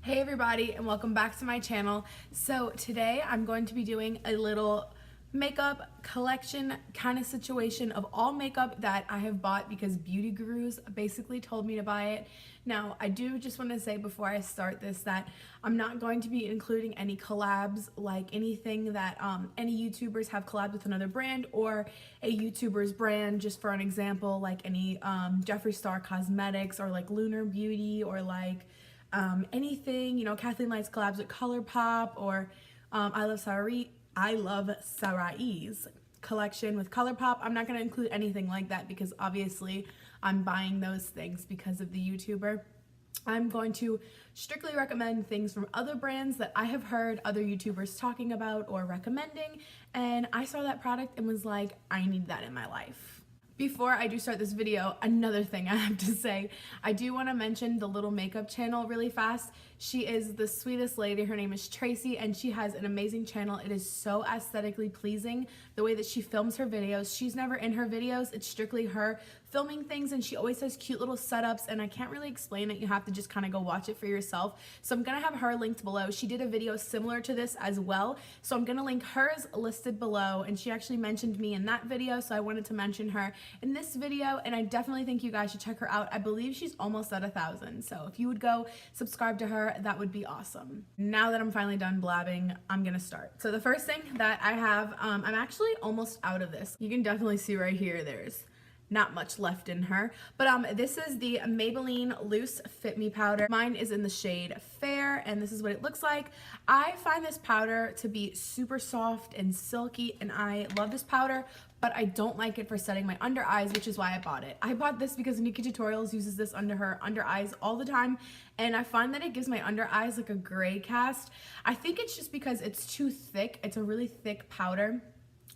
Hey everybody, and welcome back to my channel. So today I'm going to be doing a little makeup collection kind of situation of all makeup that I have bought because beauty gurus basically told me to buy it. Now I do just want to say before I start this that I'm not going to be including any collabs, like anything that any YouTubers have collabed with another brand or a YouTuber's brand. Just for an example, like any Jeffree Star Cosmetics or like Lunar Beauty or like anything, you know, Kathleen Light's collabs with Colourpop or I Love Sarai's collection with Colourpop. I'm not going to include anything like that because obviously I'm buying those things because of the YouTuber. I'm going to strictly recommend things from other brands that I have heard other YouTubers talking about or recommending, and I saw that product and was like, I need that in my life. Before I do start this video, another thing I have to say, I do want to mention the Little Makeup channel really fast. She is the sweetest lady. Her name is Tracy, and she has an amazing channel. It is so aesthetically pleasing, the way that she films her videos. She's never in her videos. It's strictly her filming things, and she always has cute little setups, and I can't really explain it. You have to just kind of go watch it for yourself. So I'm going to have her linked below. She did a video similar to this as well, so I'm going to link hers listed below, and she actually mentioned me in that video, so I wanted to mention her in this video, and I definitely think you guys should check her out. I believe she's almost at 1,000, so if you would go subscribe to her, that would be awesome. Now that I'm finally done blabbing, I'm gonna start. So the first thing that I have, I'm actually almost out of this. You can definitely see right here, there's not much left in her, but this is the Maybelline Loose Fit Me powder. Mine is in the shade Fair, and this is what it looks like. I find this powder to be super soft and silky, and I love this powder, but I don't like it for setting my under eyes, which is why I bought it. I bought this because Nikki Tutorials uses this under her under eyes all the time, and I find that it gives my under eyes like a gray cast. I think it's just because it's too thick. It's a really thick powder,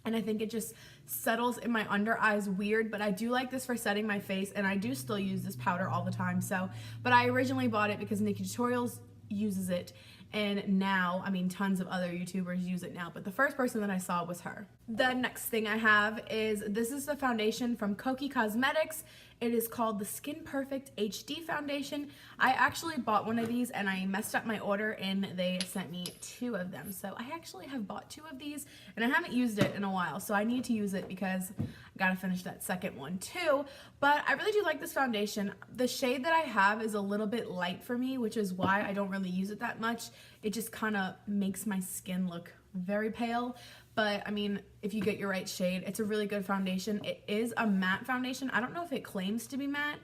and I think it just settles in my under eyes weird, but I do like this for setting my face, and I do still use this powder all the time. So, but I originally bought it because Nikki Tutorials uses it, and now, I mean, tons of other YouTubers use it now, but the first person that I saw was her. The next thing I have is, this is the foundation from Kokie Cosmetics. It is called the Skin Perfect HD Foundation. I actually bought one of these and I messed up my order and they sent me 2 of them. So I actually have bought 2 of these and I haven't used it in a while. So I need to use it because I gotta finish that second one too. But I really do like this foundation. The shade that I have is a little bit light for me, which is why I don't really use it that much. It just kind of makes my skin look very pale. But I mean, if you get your right shade, it's a really good foundation. It is a matte foundation. I don't know if it claims to be matte,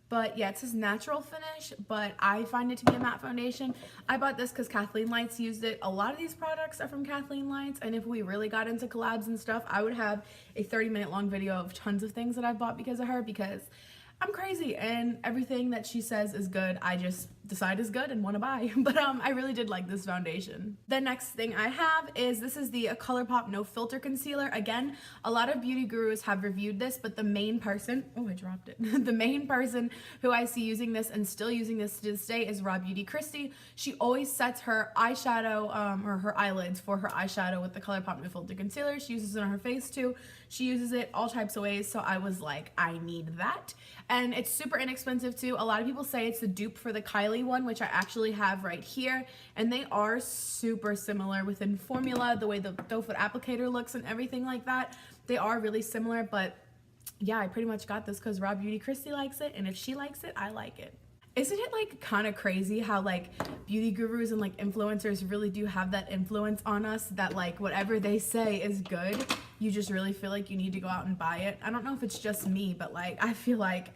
but yeah, it says natural finish, but I find it to be a matte foundation. I bought this because Kathleen Lights used it. A lot of these products are from Kathleen Lights, and if we really got into collabs and stuff, I would have a 30-minute long video of tons of things that I've bought because of her, because I'm crazy and everything that she says is good, I just decide is good and want to buy. But I really did like this foundation. The next thing I have is, this is the Colourpop No Filter Concealer. Again, a lot of beauty gurus have reviewed this, but the main person, oh, I dropped it. The main person who I see using this and still using this to this day is Raw Beauty Kristi. She always sets her eyeshadow or her eyelids for her eyeshadow with the Colourpop No Filter Concealer. She uses it on her face too. She uses it all types of ways, so I was like, I need that. And it's super inexpensive too. A lot of people say it's a dupe for the Kylie one, which I actually have right here, and they are super similar within formula, the way the doe foot applicator looks and everything like that. They are really similar, but yeah, I pretty much got this because Raw Beauty Kristi likes it, and if she likes it, I like it. Isn't it like kind of crazy how like beauty gurus and like influencers really do have that influence on us, that like whatever they say is good, you just really feel like you need to go out and buy it? I don't know if it's just me, but like I feel like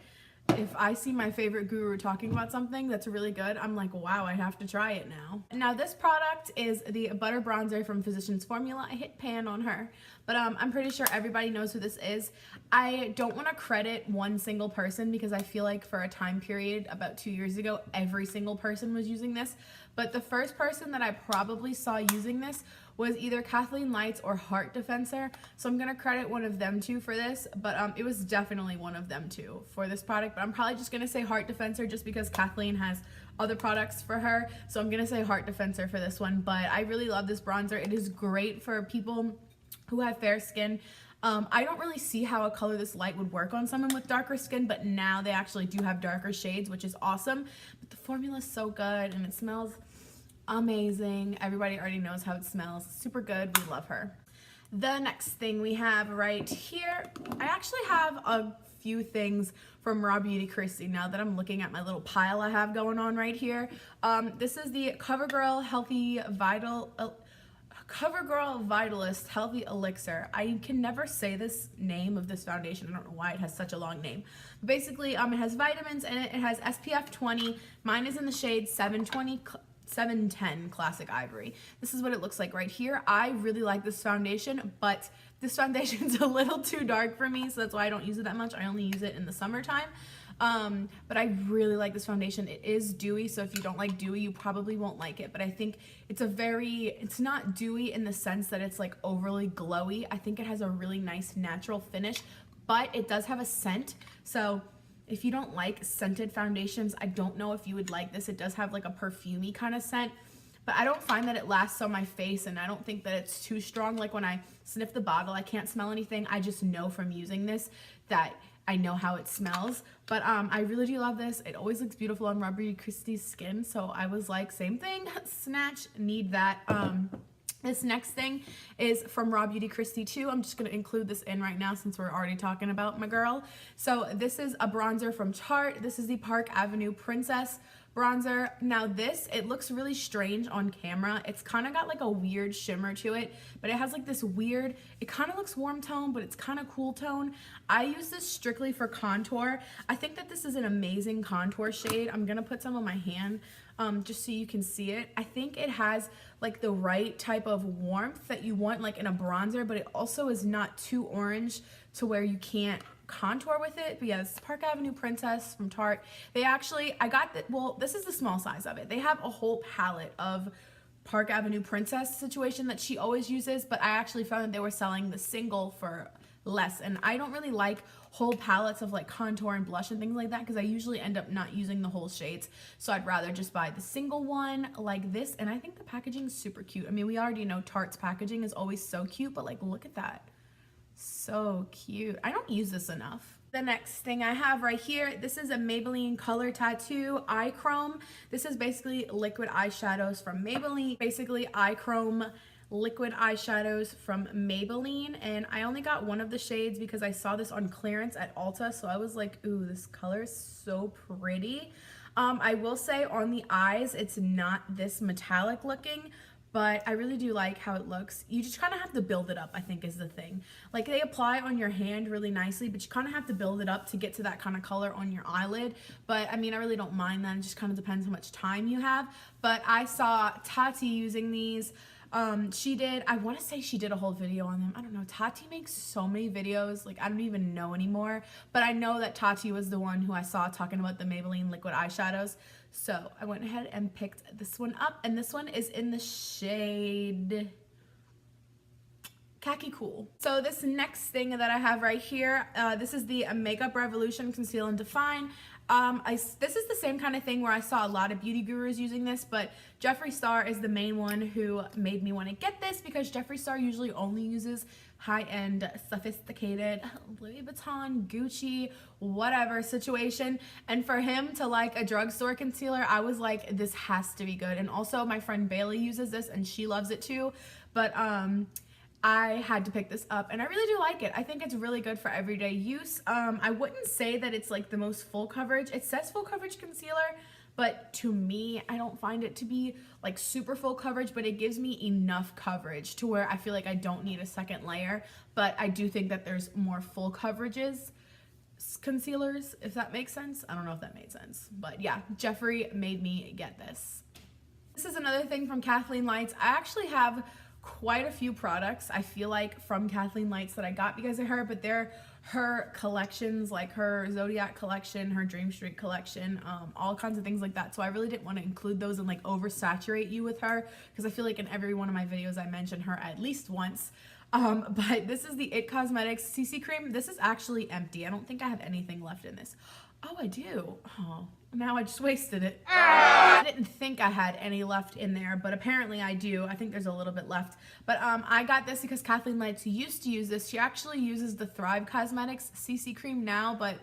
if I see my favorite guru talking about something that's really good, I'm like, wow, I have to try it now. Now this product is the Butter Bronzer from Physicians Formula. I hit pan on her, but I'm pretty sure everybody knows who this is. I don't want to credit one single person because I feel like for a time period about 2 years ago, every single person was using this. But the first person that I probably saw using this was either Kathleen Lights or Heart Defensor. So I'm gonna credit one of them two for this, but it was definitely one of them two for this product. But I'm probably just gonna say Heart Defensor just because Kathleen has other products for her. So I'm gonna say Heart Defensor for this one, but I really love this bronzer. It is great for people who have fair skin. I don't really see how a color this light would work on someone with darker skin, but now they actually do have darker shades, which is awesome. But the formula is so good and it smells amazing. Everybody already knows how it smells. Super good. We love her. The next thing we have right here, I actually have a few things from Raw Beauty Kristi now that I'm looking at my little pile I have going on right here. This is the CoverGirl Vitalist Healthy Elixir. I can never say this name of this foundation. I don't know why it has such a long name. But basically, it has vitamins in it. It has SPF 20. Mine is in the shade 710 Classic Ivory. This is what it looks like right here. I really like this foundation, but this foundation's a little too dark for me, so that's why I don't use it that much. I only use it in the summertime. But I really like this foundation. It is dewy, so if you don't like dewy, you probably won't like it. But I think it's not dewy in the sense that it's like overly glowy. I think it has a really nice natural finish, but it does have a scent. So if you don't like scented foundations, I don't know if you would like this. It does have like a perfumey kind of scent, but I don't find that it lasts on my face, and I don't think that it's too strong. Like when I sniff the bottle, I can't smell anything. I just know from using this that I know how it smells. But I really do love this. It always looks beautiful on Raw Beauty Kristi's skin, so I was like, same thing, snatch, need that. This next thing is from Raw Beauty Kristi too. I'm just going to include this in right now since we're already talking about my girl. So this is a bronzer from Tarte. This is the Park Avenue Princess bronzer. Now this, it looks really strange on camera. It's kind of got like a weird shimmer to it, but it has like this weird, it kind of looks warm tone, but it's kind of cool tone. I use this strictly for contour. I think that this is an amazing contour shade. I'm going to put some on my hand just so you can see it. I think it has like the right type of warmth that you want like in a bronzer, but it also is not too orange to where you can't contour with it. But yeah, this is Park Avenue Princess from Tarte. They actually, well, this is the small size of it. They have a whole palette of Park Avenue Princess situation that she always uses, but I actually found that they were selling the single for less, and I don't really like whole palettes of like contour and blush and things like that because I usually end up not using the whole shades, so I'd rather just buy the single one like this. And I think the packaging is super cute. I mean, we already know Tarte's packaging is always so cute, but like look at that, so cute. I don't use this enough. The next thing I have right here, this is a Maybelline Color Tattoo Eye Chrome. This is basically liquid eyeshadows from Maybelline. Basically eye chrome liquid eyeshadows from Maybelline, and I only got one of the shades because I saw this on clearance at Ulta, so I was like, ooh, this color is so pretty. I will say on the eyes, it's not this metallic looking, but I really do like how it looks. You just kind of have to build it up, I think is the thing. Like they apply on your hand really nicely, but you kind of have to build it up to get to that kind of color on your eyelid. But I mean, I really don't mind that. It just kind of depends how much time you have. But I saw Tati using these. I want to say she did a whole video on them. I don't know. Tati makes so many videos. Like, I don't even know anymore. But I know that Tati was the one who I saw talking about the Maybelline liquid eyeshadows. So I went ahead and picked this one up. And this one is in the shade Khaki Cool. So this next thing that I have right here, this is the Makeup Revolution Conceal and Define. This is the same kind of thing where I saw a lot of beauty gurus using this, but Jeffree Star is the main one who made me want to get this because Jeffree Star usually only uses high-end, sophisticated Louis Vuitton, Gucci, whatever situation. And for him to like a drugstore concealer, I was like, this has to be good. And also my friend Bailey uses this and she loves it too. But I had to pick this up and I really do like it. I think it's really good for everyday use. I wouldn't say that it's like the most full coverage. It says full coverage concealer, but to me, I don't find it to be like super full coverage, but it gives me enough coverage to where I feel like I don't need a second layer. But I do think that there's more full coverages concealers, if that makes sense. I don't know if that made sense, but yeah, Jeffree made me get this. This is another thing from Kathleen Lights. I actually have quite a few products, I feel like, from Kathleen Lights that I got because of her, but they're her collections, like her Zodiac collection, her Dream Street collection, all kinds of things like that. So I really didn't want to include those and like oversaturate you with her because I feel like in every one of my videos I mention her at least once. But this is the It Cosmetics CC Cream. This is actually empty. I don't think I have anything left in this. Oh, I do. Oh, Now I just wasted it. I didn't think I had any left in there, but apparently I do. I think there's a little bit left. But I got this because Kathleen Lights used to use this. She actually uses the Thrive Cosmetics CC cream now, but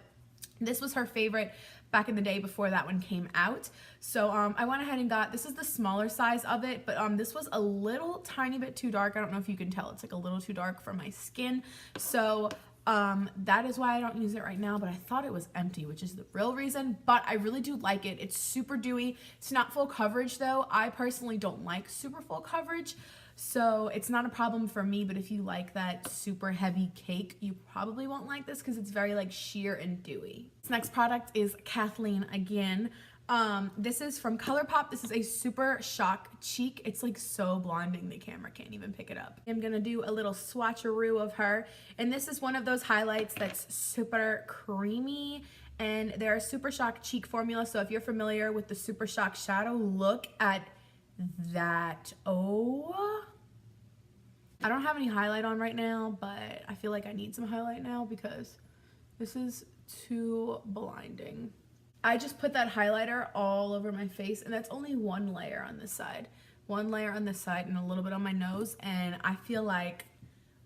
this was her favorite back in the day before that one came out. So I went ahead and got, this is the smaller size of it, but this was a little tiny bit too dark. I don't know if you can tell, it's like a little too dark for my skin. So that is why I don't use it right now, but I thought it was empty, which is the real reason, but I really do like it. It's super dewy. It's not full coverage though. I personally don't like super full coverage, so it's not a problem for me, but if you like that super heavy cake, you probably won't like this because it's very like sheer and dewy. This next product is Kathleen again. This is from Colourpop. This is a Super Shock Cheek. It's like so blinding the camera can't even pick it up. I'm gonna do a little swatcheroo of her, and this is one of those highlights that's super creamy, and they're a Super Shock Cheek formula. So if you're familiar with the Super Shock shadow, look at that. Oh, I don't have any highlight on right now, but I feel like I need some highlight now because this is too blinding. I just put that highlighter all over my face, and that's only one layer on this side. One layer on this side and a little bit on my nose, and I feel like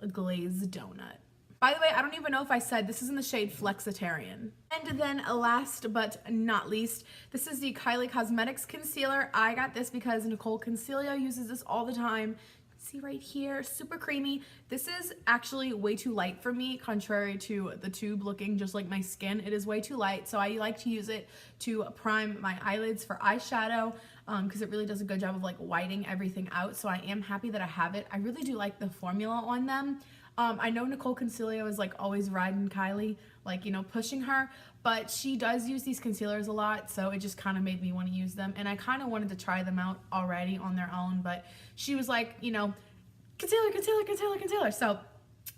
a glazed donut. By the way, I don't even know if I said this is in the shade Flexitarian. And then last but not least, this is the Kylie Cosmetics Concealer. I got this because Nicole Concealia uses this all the time. See right here, super creamy. This is actually way too light for me, contrary to the tube looking just like my skin. It is way too light, so I like to use it to prime my eyelids for eyeshadow because it really does a good job of like whitening everything out. So I am happy that I have it. I really do like the formula on them. I know Nicole Concealia was like always riding Kylie, like, you know, pushing her, but she does use these concealers a lot, so it just kind of made me want to use them, and I kind of wanted to try them out already on their own, but she was like, you know, concealer, concealer, concealer, concealer. So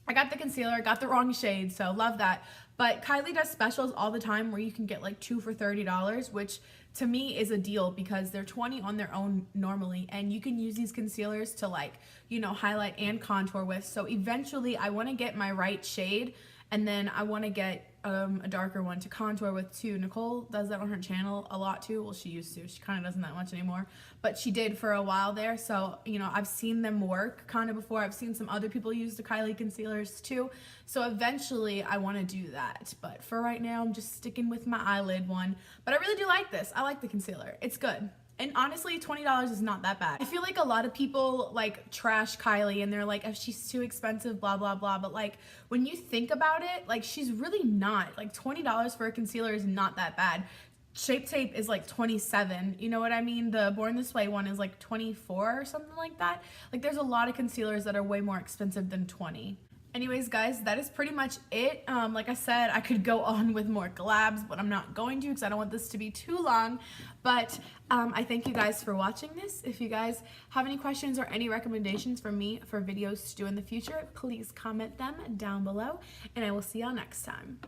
I got the concealer, got the wrong shade, so love that. But Kylie does specials all the time where you can get like 2 for $30, which to me is a deal because they're $20 on their own normally, and you can use these concealers to, like, you know, highlight and contour with. So eventually I want to get my right shade, and then I want to get a darker one to contour with too. Nicole does that on her channel a lot too. Well, she used to. She kind of doesn't that much anymore, but she did for a while there. So, you know, I've seen them work kind of before. I've seen some other people use the Kylie concealers too. So eventually I want to do that. But for right now, I'm just sticking with my eyelid one. But I really do like this. I like the concealer. It's good. And honestly, $20 is not that bad. I feel like a lot of people like trash Kylie and they're like, oh, she's too expensive, blah, blah, blah. But like when you think about it, like she's really not. Like $20 for a concealer is not that bad. Shape Tape is like $27, you know what I mean? The Born This Way one is like $24 or something like that. Like there's a lot of concealers that are way more expensive than $20. Anyways, guys, that is pretty much it. Like I said, I could go on with more collabs, but I'm not going to because I don't want this to be too long. But I thank you guys for watching this. If you guys have any questions or any recommendations for me for videos to do in the future, please comment them down below, and I will see y'all next time.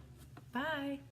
Bye.